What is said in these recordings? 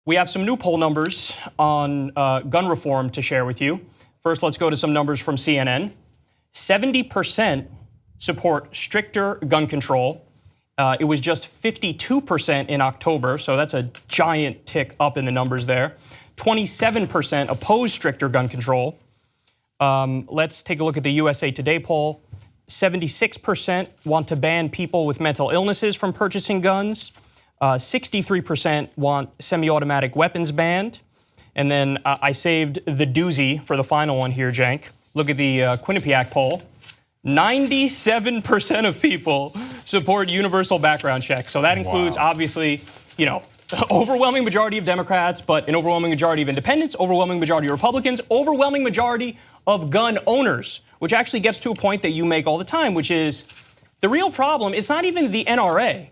We have some new poll numbers on gun reform to share with you. First, let's go to some numbers from CNN. 70% support stricter gun control. It was just 52% in October, so that's a giant tick up in the numbers there. 27% oppose stricter gun control. Let's take a look at the USA Today poll. 76% want to ban people with mental illnesses from purchasing guns. 63% want semi-automatic weapons banned. And then I saved the doozy for the final one here, Cenk. Look at the Quinnipiac poll. 97% of people support universal background checks. So that includes, obviously, overwhelming majority of Democrats, but an overwhelming majority of independents, overwhelming majority of Republicans, overwhelming majority of gun owners, which actually gets to a point that you make all the time, which is the real problem. It's not even the NRA.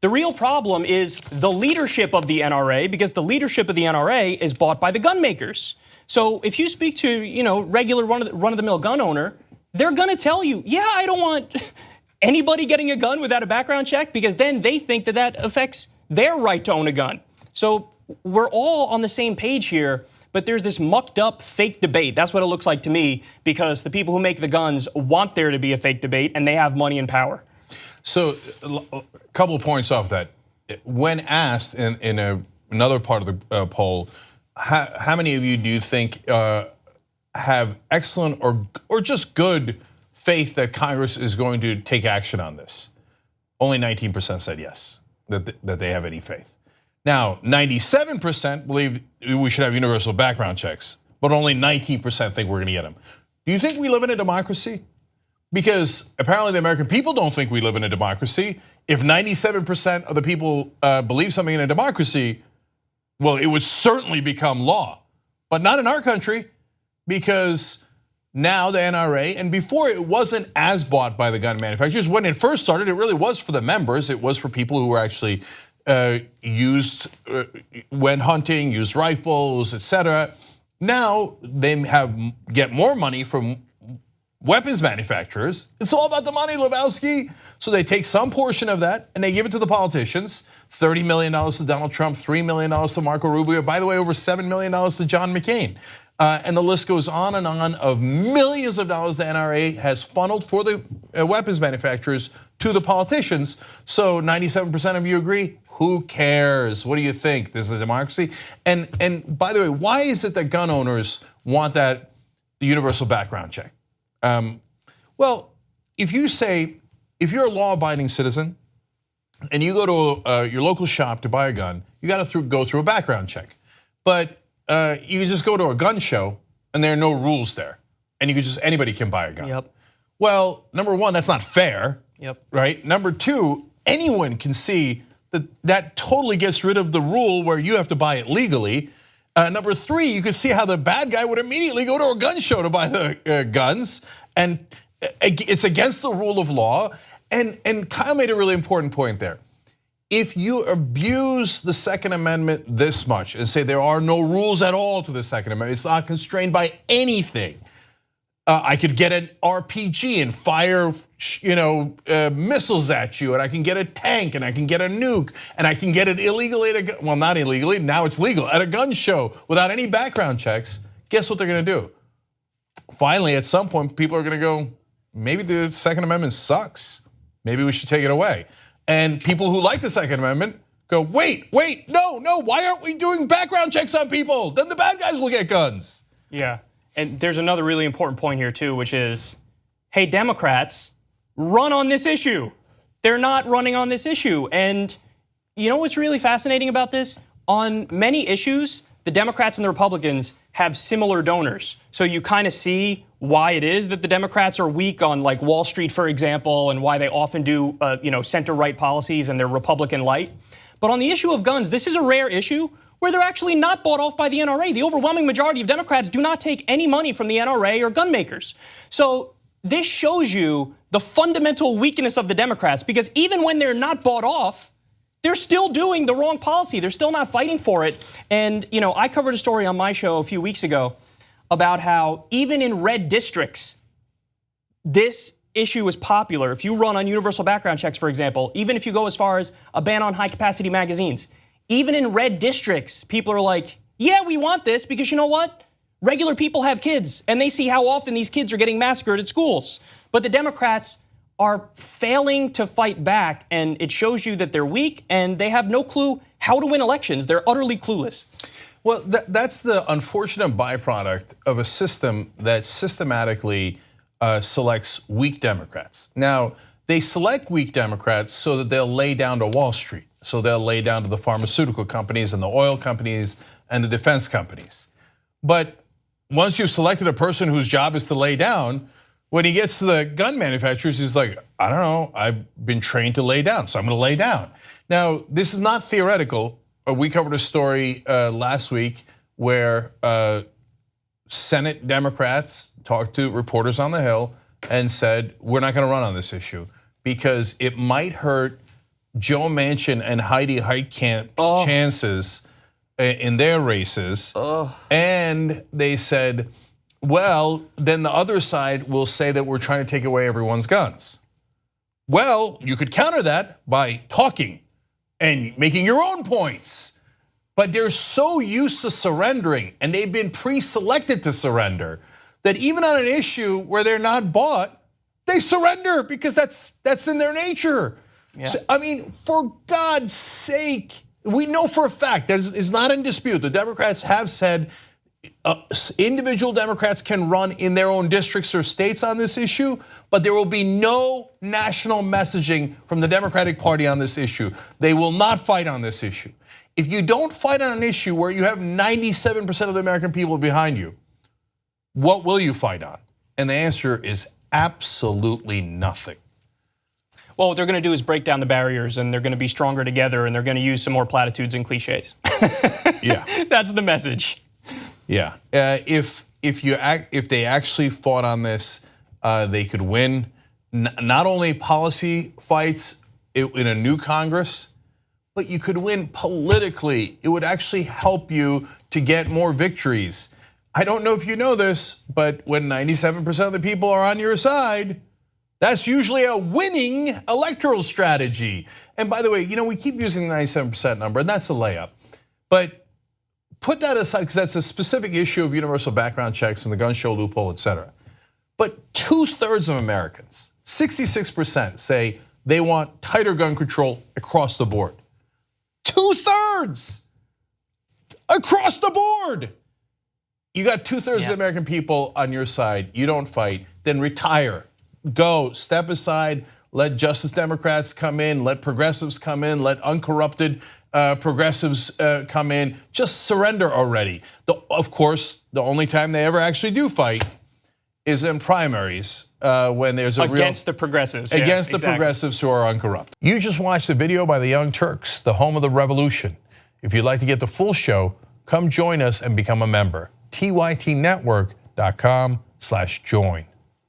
The real problem is the leadership of the NRA, because the leadership of the NRA is bought by the gun makers. So if you speak to, regular run-of-the-mill gun owner, they're going to tell you, yeah, I don't want anybody getting a gun without a background check, because then they think that that affects their right to own a gun. So we're all on the same page here, but there's this mucked up fake debate. That's what it looks like to me, because the people who make the guns want there to be a fake debate, and they have money and power. So a couple of points off that. When asked in another part of the poll, how many of you do you think have excellent or just good faith that Congress is going to take action on this? Only 19% said yes, that they have any faith. Now, 97% believe we should have universal background checks, but only 19% think we're going to get them. Do you think we live in a democracy? Because apparently the American people don't think we live in a democracy. If 97% of the people believe something in a democracy, well, it would certainly become law. But not in our country, because now the NRA, and before it wasn't as bought by the gun manufacturers. When it first started, it really was for the members. It was for people who were actually went hunting, used rifles, etc. Now they get more money from weapons manufacturers. It's all about the money, Lebowski. So they take some portion of that and they give it to the politicians. $30 million to Donald Trump, $3 million to Marco Rubio. By the way, over $7 million to John McCain. And the list goes on and on of millions of dollars the NRA has funneled for the weapons manufacturers to the politicians. So 97% of you agree? Who cares? What do you think? This is a democracy? And by the way, why is it that gun owners want that universal background check? Well, if you're a law-abiding citizen and you go to your local shop to buy a gun, you got to go through a background check. But you can just go to a gun show and there are no rules there, and anybody can buy a gun. Yep. Well, number one, that's not fair. Yep. Right. Number two, anyone can see that totally gets rid of the rule where you have to buy it legally. Number three, you can see how the bad guy would immediately go to a gun show to buy the guns, and it's against the rule of law. And Kyle made a really important point there. If you abuse the Second Amendment this much and say there are no rules at all to the Second Amendment, it's not constrained by anything. I could get an RPG and fire, missiles at you, and I can get a tank, and I can get a nuke, and I can get it illegally well, not illegally, now it's legal, at a gun show without any background checks. Guess what they're gonna do? Finally, at some point, people are gonna go, maybe the Second Amendment sucks. Maybe we should take it away. And people who like the Second Amendment go, wait, no, why aren't we doing background checks on people? Then the bad guys will get guns. Yeah, and there's another really important point here too, which is, hey, Democrats, run on this issue. They're not running on this issue. And you know what's really fascinating about this? On many issues, the Democrats and the Republicans have similar donors. So you kind of see why it is that the Democrats are weak on like Wall Street, for example, and why they often do center-right policies and they're Republican light. But on the issue of guns, this is a rare issue where they're actually not bought off by the NRA. The overwhelming majority of Democrats do not take any money from the NRA or gun makers. So this shows you the fundamental weakness of the Democrats, because even when they're not bought off, they're still doing the wrong policy. They're still not fighting for it. And I covered a story on my show a few weeks ago about how even in red districts, this issue is popular. If you run on universal background checks, for example, even if you go as far as a ban on high-capacity magazines, even in red districts, people are like, yeah, we want this because you know what? Regular people have kids and they see how often these kids are getting massacred at schools. But the Democrats are failing to fight back, and it shows you that they're weak and they have no clue how to win elections. They're utterly clueless. Well, that's the unfortunate byproduct of a system that systematically selects weak Democrats. Now, they select weak Democrats so that they'll lay down to Wall Street. So they'll lay down to the pharmaceutical companies and the oil companies and the defense companies. But once you've selected a person whose job is to lay down, when he gets to the gun manufacturers, he's like, I don't know, I've been trained to lay down, so I'm gonna lay down. Now, this is not theoretical. We covered a story last week where Senate Democrats talked to reporters on the Hill and said, we're not gonna run on this issue because it might hurt Joe Manchin and Heidi Heitkamp's chances in their races. And they said, well, then the other side will say that we're trying to take away everyone's guns. Well, you could counter that by talking and making your own points. But they're so used to surrendering, and they've been pre-selected to surrender, that even on an issue where they're not bought, they surrender because that's in their nature. Yeah. So, I mean, for God's sake, we know for a fact that is not in dispute. The Democrats have said individual Democrats can run in their own districts or states on this issue, but there will be no national messaging from the Democratic Party on this issue. They will not fight on this issue. If you don't fight on an issue where you have 97% of the American people behind you, what will you fight on? And the answer is absolutely nothing. Well, what they're going to do is break down the barriers, and they're going to be stronger together, and they're going to use some more platitudes and cliches. Yeah, that's the message. Yeah, if they actually fought on this, they could win not only policy fights in a new Congress, but you could win politically. It would actually help you to get more victories. I don't know if you know this, but when 97% of the people are on your side, that's usually a winning electoral strategy. And by the way, we keep using the 97% number, and that's a layup. But put that aside, because that's a specific issue of universal background checks and the gun show loophole, et cetera. But 2/3 of Americans, 66%, say they want tighter gun control across the board. 2/3 across the board. You got 2/3 of the American people on your side. You don't fight, then retire. Go, step aside, let Justice Democrats come in, let progressives come in, let uncorrupted progressives come in. Just surrender already. Of course, the only time they ever actually do fight is in primaries when there's a against the progressives. Against the progressives who are uncorrupt. You just watched a video by the Young Turks, the home of the revolution. If you'd like to get the full show, come join us and become a member. TYTnetwork.com/join.